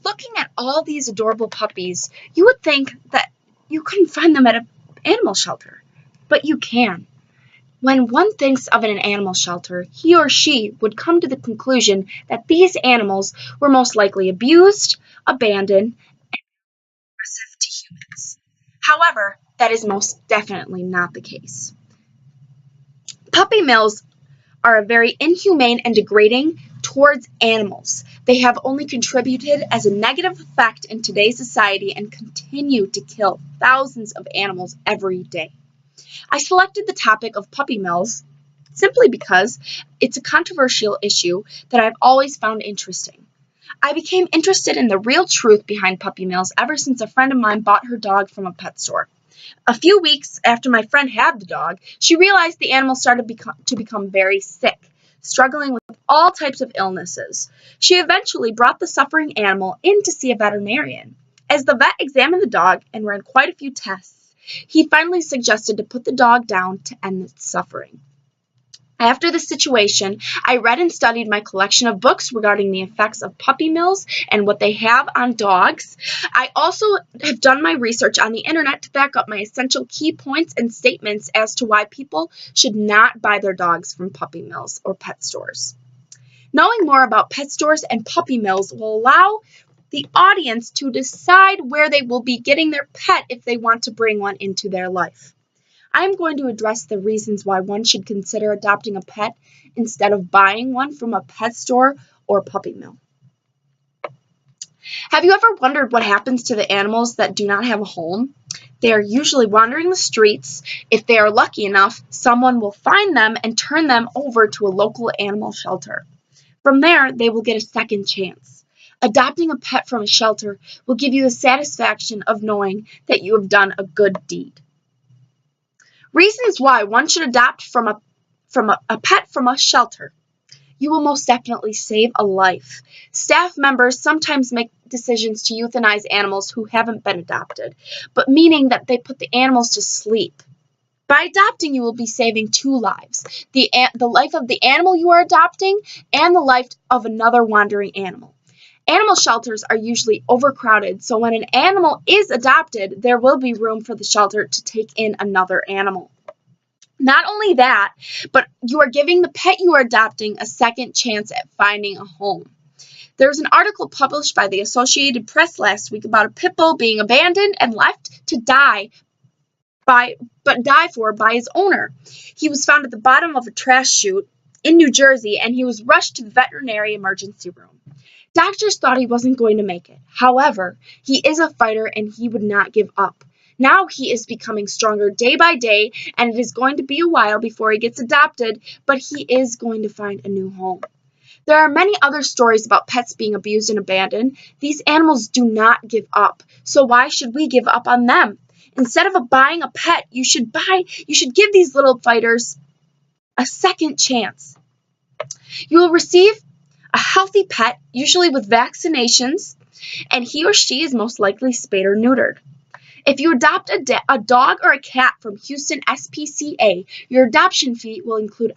Looking at all these adorable puppies, you would think that you couldn't find them at an animal shelter, but you can. When one thinks of an animal shelter, he or she would come to the conclusion that these animals were most likely abused, abandoned, and aggressive to humans. However, that is most definitely not the case. Puppy mills are very inhumane and degrading towards animals. They have only contributed as a negative effect in today's society and continue to kill thousands of animals every day. I selected the topic of puppy mills simply because it's a controversial issue that I've always found interesting. I became interested in the real truth behind puppy mills ever since a friend of mine bought her dog from a pet store. A few weeks after my friend had the dog, she realized the animal started to become very sick, struggling with all types of illnesses. She eventually brought the suffering animal in to see a veterinarian. As the vet examined the dog and ran quite a few tests, he finally suggested to put the dog down to end its suffering. After this situation, I read and studied my collection of books regarding the effects of puppy mills and what they have on dogs. I also have done my research on the internet to back up my essential key points and statements as to why people should not buy their dogs from puppy mills or pet stores. Knowing more about pet stores and puppy mills will allow the audience to decide where they will be getting their pet if they want to bring one into their life. I'm going to address the reasons why one should consider adopting a pet instead of buying one from a pet store or puppy mill. Have you ever wondered what happens to the animals that do not have a home? They are usually wandering the streets. If they are lucky enough, someone will find them and turn them over to a local animal shelter. From there, they will get a second chance. Adopting a pet from a shelter will give you the satisfaction of knowing that you have done a good deed. Reasons why one should adopt a pet from a shelter. You will most definitely save a life. Staff members sometimes make decisions to euthanize animals who haven't been adopted, but meaning that they put the animals to sleep. By adopting, you will be saving two lives, the life of the animal you are adopting and the life of another wandering animal. Animal shelters are usually overcrowded, so when an animal is adopted, there will be room for the shelter to take in another animal. Not only that, but you are giving the pet you are adopting a second chance at finding a home. There was an article published by the Associated Press last week about a pit bull being abandoned and left to die by his owner. He was found at the bottom of a trash chute in New Jersey, and he was rushed to the veterinary emergency room. Doctors thought he wasn't going to make it. However, he is a fighter and he would not give up. Now he is becoming stronger day by day, and it is going to be a while before he gets adopted, but he is going to find a new home. There are many other stories about pets being abused and abandoned. These animals do not give up, so why should we give up on them? Instead of buying a pet, you should give these little fighters a second chance. You will receive a healthy pet, usually with vaccinations, and he or she is most likely spayed or neutered. If you adopt a dog or a cat from Houston SPCA, your adoption fee will include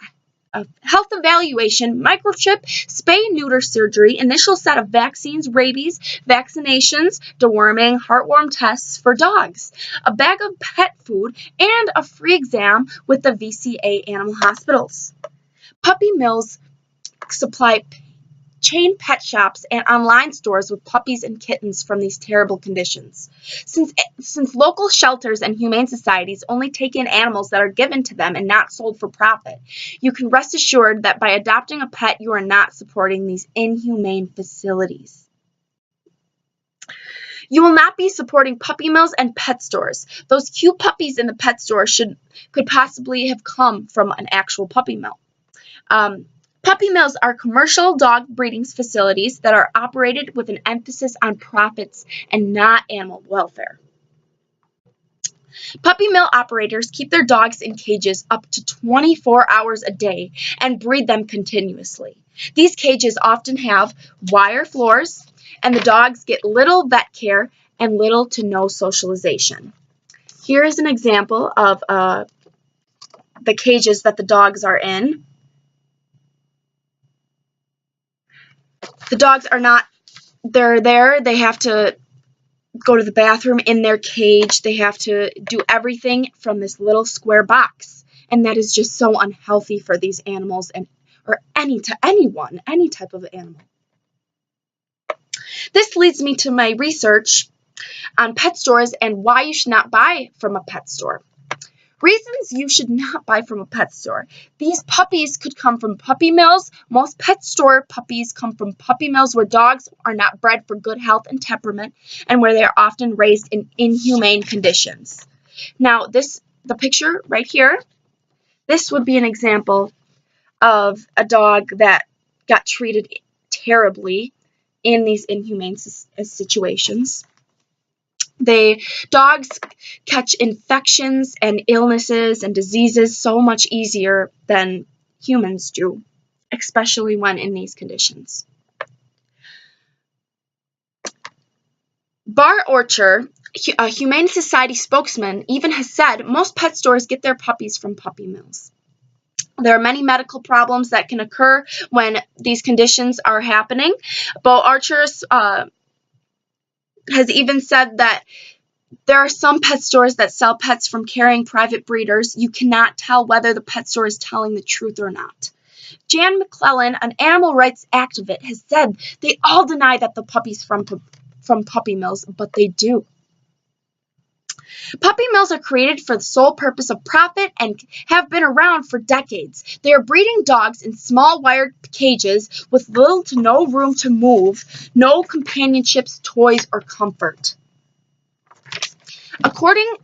a health evaluation, microchip, spay-neuter surgery, initial set of vaccines, rabies, vaccinations, deworming, heartworm tests for dogs, a bag of pet food, and a free exam with the VCA animal hospitals. Puppy mills supply chain pet shops and online stores with puppies and kittens from these terrible conditions. Since local shelters and humane societies only take in animals that are given to them and not sold for profit, you can rest assured that by adopting a pet, you are not supporting these inhumane facilities. You will not be supporting puppy mills and pet stores. Those cute puppies in the pet store could possibly have come from an actual puppy mill. Puppy mills are commercial dog breeding facilities that are operated with an emphasis on profits and not animal welfare. Puppy mill operators keep their dogs in cages up to 24 hours a day and breed them continuously. These cages often have wire floors, and the dogs get little vet care and little to no socialization. Here is an example of the cages that the dogs are in. The dogs are not they're there, they have to go to the bathroom in their cage. They have to do everything from this little square box. And that is just so unhealthy for these animals or any type of animal. This leads me to my research on pet stores and why you should not buy from a pet store. Reasons you should not buy from a pet store. These puppies could come from puppy mills. Most pet store puppies come from puppy mills where dogs are not bred for good health and temperament and where they are often raised in inhumane conditions. Now, the picture right here, this would be an example of a dog that got treated terribly in these inhumane situations. Dogs catch infections and illnesses and diseases so much easier than humans do, especially when in these conditions. Bart Orcher, a Humane Society spokesman, even has said most pet stores get their puppies from puppy mills. There are many medical problems that can occur when these conditions are happening. Bart Orcher has even said that there are some pet stores that sell pets from carrying private breeders. You cannot tell whether the pet store is telling the truth or not. Jan McClellan, an animal rights activist, has said they all deny that the puppies from puppy mills, but they do. Puppy mills are created for the sole purpose of profit and have been around for decades. They are breeding dogs in small wired cages with little to no room to move, no companionships, toys, or comfort. According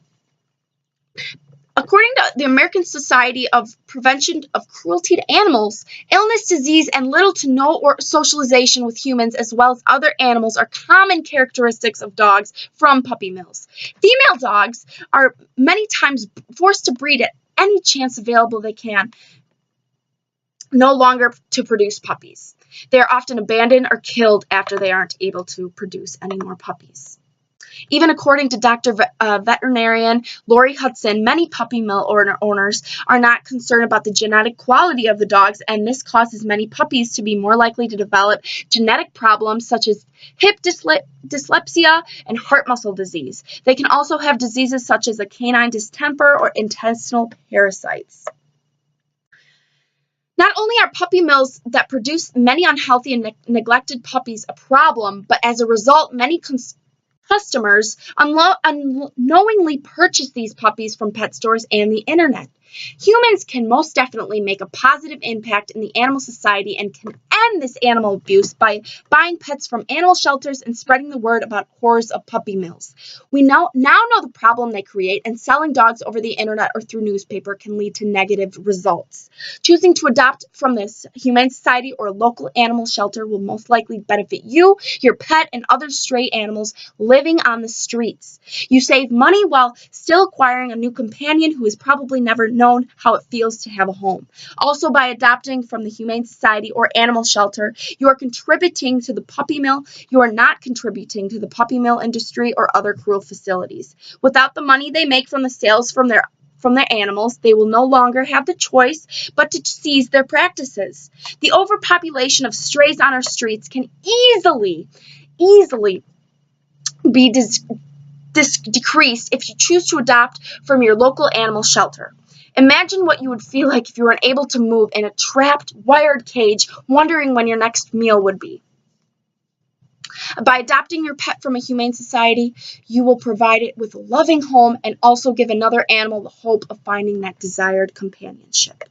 to the American Society of Prevention of Cruelty to Animals, illness, disease, and little to no socialization with humans as well as other animals are common characteristics of dogs from puppy mills. Female dogs are many times forced to breed at any chance available they can, no longer to produce puppies. They are often abandoned or killed after they aren't able to produce any more puppies. Even according to veterinarian Lori Hudson, many puppy mill owners are not concerned about the genetic quality of the dogs, and this causes many puppies to be more likely to develop genetic problems such as hip dyslexia and heart muscle disease. They can also have diseases such as a canine distemper or intestinal parasites. Not only are puppy mills that produce many unhealthy and neglected puppies a problem, but as a result, many customers unknowingly purchase these puppies from pet stores and the internet. Humans can most definitely make a positive impact in the animal society and can end this animal abuse by buying pets from animal shelters and spreading the word about horrors of puppy mills. We now know the problem they create, and selling dogs over the internet or through newspaper can lead to negative results. Choosing to adopt from this Humane Society or a local animal shelter will most likely benefit you, your pet, and other stray animals living on the streets. You save money while still acquiring a new companion who has probably never known how it feels to have a home. Also, by adopting from the Humane Society or animal shelter, you are contributing to the puppy mill. You are not contributing to the puppy mill industry or other cruel facilities. Without the money they make from the sales from their animals, they will no longer have the choice but to cease their practices. The overpopulation of strays on our streets can easily be decreased if you choose to adopt from your local animal shelter. Imagine what you would feel like if you were unable to move in a trapped, wired cage, wondering when your next meal would be. By adopting your pet from a humane society, you will provide it with a loving home and also give another animal the hope of finding that desired companionship.